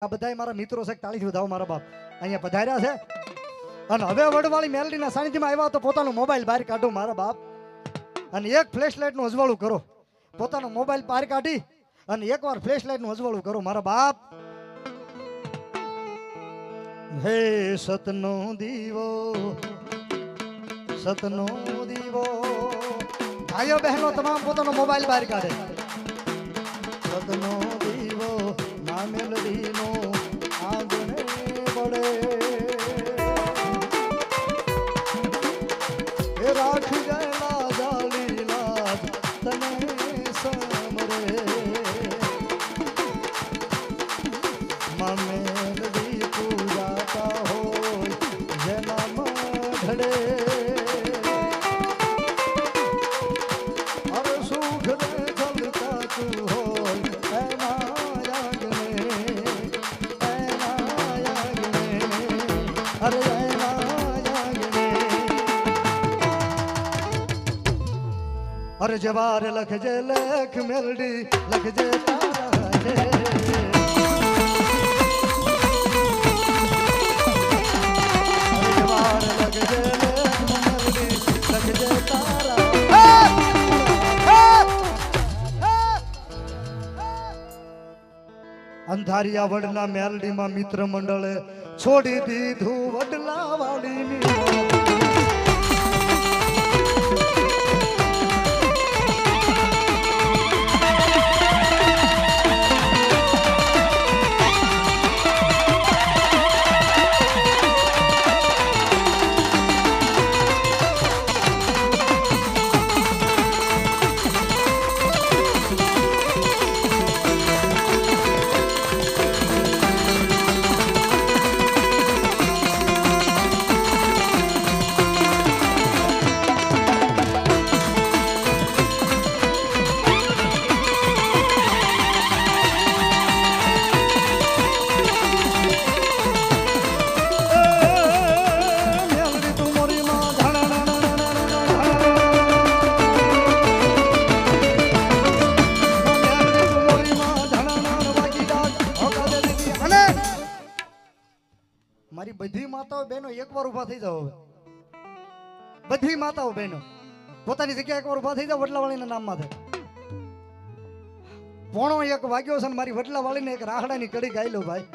આ બધા મારા મિત્રો છે, તાળીથી વધાવો મારા બાપ અહીંયા પધાર્યા છે. અને હવે વડવાળી મેલડીના સાનિધ્યમાં આવ્યા તો પોતાનો મોબાઈલ બહાર કાઢો મારા બાપ, અને એક ફ્લેશ લાઇટનું અજવાળું કરો. પોતાનો મોબાઈલ બહાર કાઢી અને એકવાર ફ્લેશ લાઇટનું અજવાળું કરો મારા બાપ. હે સતનો દીવો, સતનો દીવો. ભાઈઓ બહેનો તમામ પોતાનો મોબાઈલ બહાર કાઢે. સતનો દીવો ના મેલડીનો આંગણે પડે. એ રાખ ગયેલા જાલી લાજ તને સમરે. માં મેલડી પૂજાતા હોય જેના મઢડે. અરે સુખ ને છલકાતું હોય એના યાગને, એના યાગને, અરે એના યાગને. અરે જવાર લખજે લેખ મેલડી, લખજે તારા છે. અંધારિયા વડના મેલડીમાં મિત્ર મંડળે છોડી દીધું વડલા વાળીની. મારી બધી માતાઓ બહેનો એકવાર ઉભા થઈ જાઓ. હવે બધી માતાઓ બહેનો પોતાની જગ્યાએ એકવાર ઉભા થઈ જાઓ. વડલાવાળીના નામમાં થાય. 1:15 વાગ્યો છે ને મારી વડલાવાળીને એક રાહડાની કડી ગાઈ લો ભાઈ.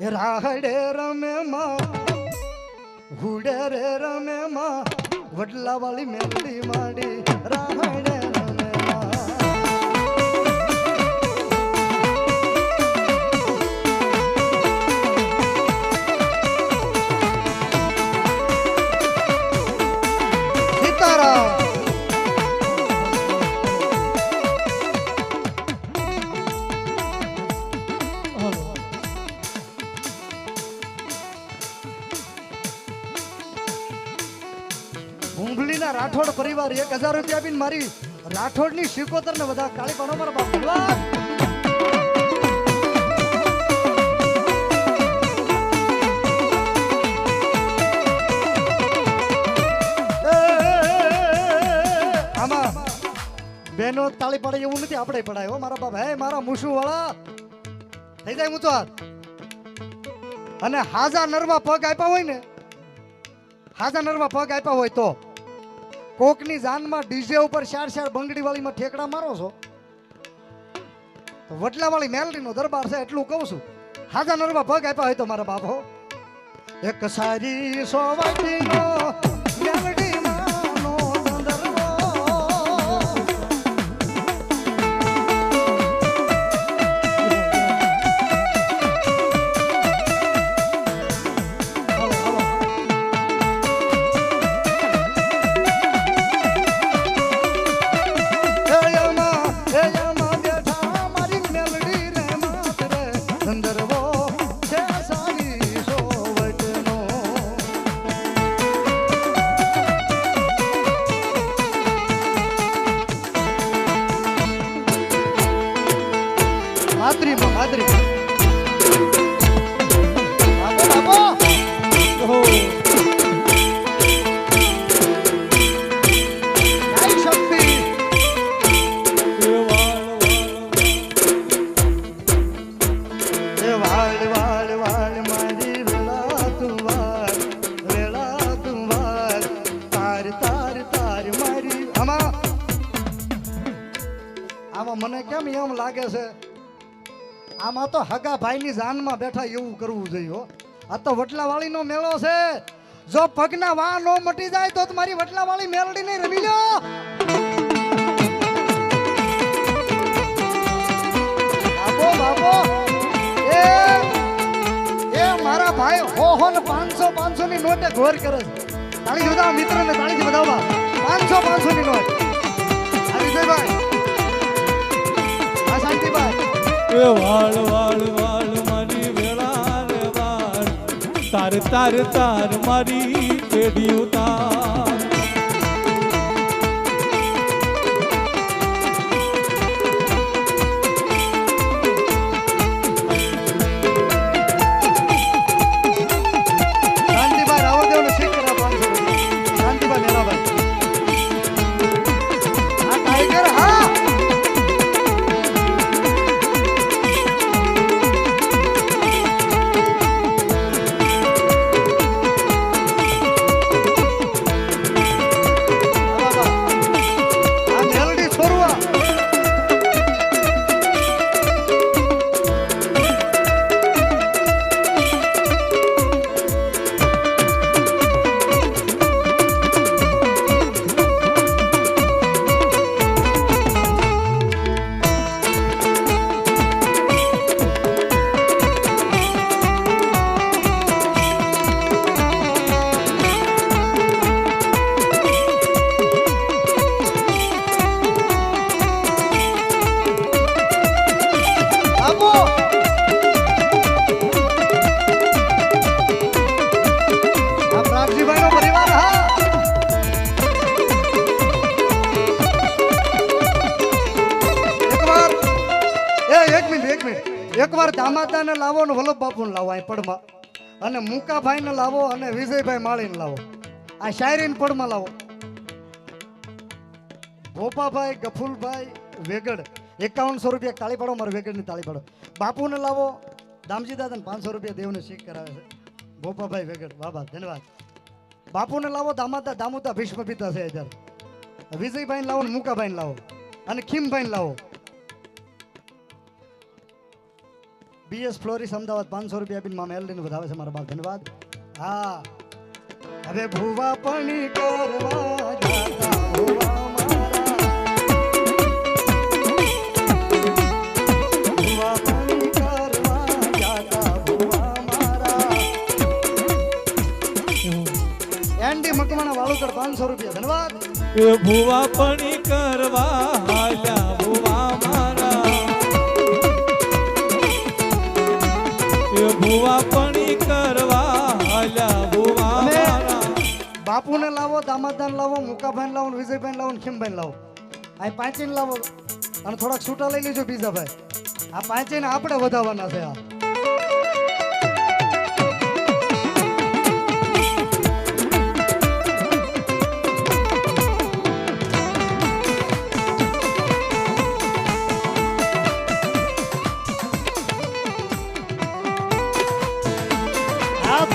એ રાહડે રમે માં હુડે રે રમે માં, વડલાવાળી મેલડી માડી રાહડે રમે માં. હુંબલીના રાઠોડ પરિવાર 1000 રૂપિયા આપીને મારી રાઠોડની શિકોતર ને બધા કાળી પાનો પર બાપ. આમાં બેનો તાળી પડે એવું નથી, આપણે પડાય હો મારા બાપ. હે મારા મુસુ વાળા થઈ જાય ઊંચો હાથ. અને હાજા નરવા પગ આપ્યા હોય ને, હાજા નરવા પગ આપ્યા હોય તો કોકની જાનમાં ડીજે ઉપર 4 બંગડી વાળીમાં ઠેકડા મારો છો તો વડલાવાળી મેલડીનો દરબાર છે એટલું કહું છું. હાજા નરવા પગ આપ્યા હોય તો મારા બાપ હો. એક સારી સોવટીનો મેલડી માનો દરવો. માદરી માદરી બાબો બાબો. જય શક્તિ. મને કેમ એમ લાગે છે આમાં તો હગા ભાઈની જાનમાં બેઠા એવું કરવું જોઈએ હો. આ તો વટલાવાળીનો મેળો છે. જો પગના વા નો મટી જાય તો તમારી વટલાવાળી મેલડી નહીં રમી લો. બાપો બાપો એ મારા ભાઈ હો ને 500 ની નોટે ઘોર કરે છે. તાળી જોતા મિત્રને તાળીથી બતાવવા 500 ની નોટ. આ વિજયભાઈ આ શાંતિભાઈ એ વાળ વાળ વાળ મારી વેળા રે વાળ તાર તાર તાર મારી પેઢી ઉતાર શાંતિભાઈ રાવદેવને શીખ કર્યા 500 રૂપિયા. શાંતિભાઈ મેરાભાઈ આ ટાઈગર હા એકવાર દામાદાને લાવો ને વલ્લભ બાપુને લાવો અહીં પડમાં અને મુકાભાઈને લાવો અને વિજયભાઈ માળીને લાવો આ શાયરીને પડમાં લાવો. ભોપાભાઈ ગફુલભાઈ વેગડ 5100 રૂપિયા તાળી પાડો. મારે વેગડની તાળી પાડો. બાપુને લાવો દામજી દાદાને 500 રૂપિયા દેવને શીખ કરાવે છે. ભોપાભાઈ વેગડ બાબા ધન્યવાદ. બાપુને લાવો દામોદા ભીષ્મ પિતા છે અત્યારે. વિજયભાઈને લાવો ને મુકાભાઈને લાવો અને ખીમભાઈને લાવો. BS ફ્લોરિસ અમદાવાદ 500 રૂપિયા આપીને મામા એલડીને વધાવે છે મારા બાપ ધન્યવાદ. હા હવે ભૂવા પણી કરવા જાતા ભૂવા મારા ભૂવા પણી કરવા જાતા ભૂવા મારા. એન્ડી મકવાણા વાળુકર 500 રૂપિયા ધન્યવાદ. એ ભુવા પણી કરવા હાલ્યા ભુવા મારા ભુવા પણી કરવા હાલ્યા ભુવા મારા. બાપુને લાવો દામાદાન લાવો મુકાભાઈ લાવો વિજયભાઈ લાવો ખીમભાઈ લાવો. આ પાંચેને લાવો અને થોડાક છૂટા લઈ લેજો બીજા ભાઈ. આ પાંચેને આપણે વધાવવાના છે. આ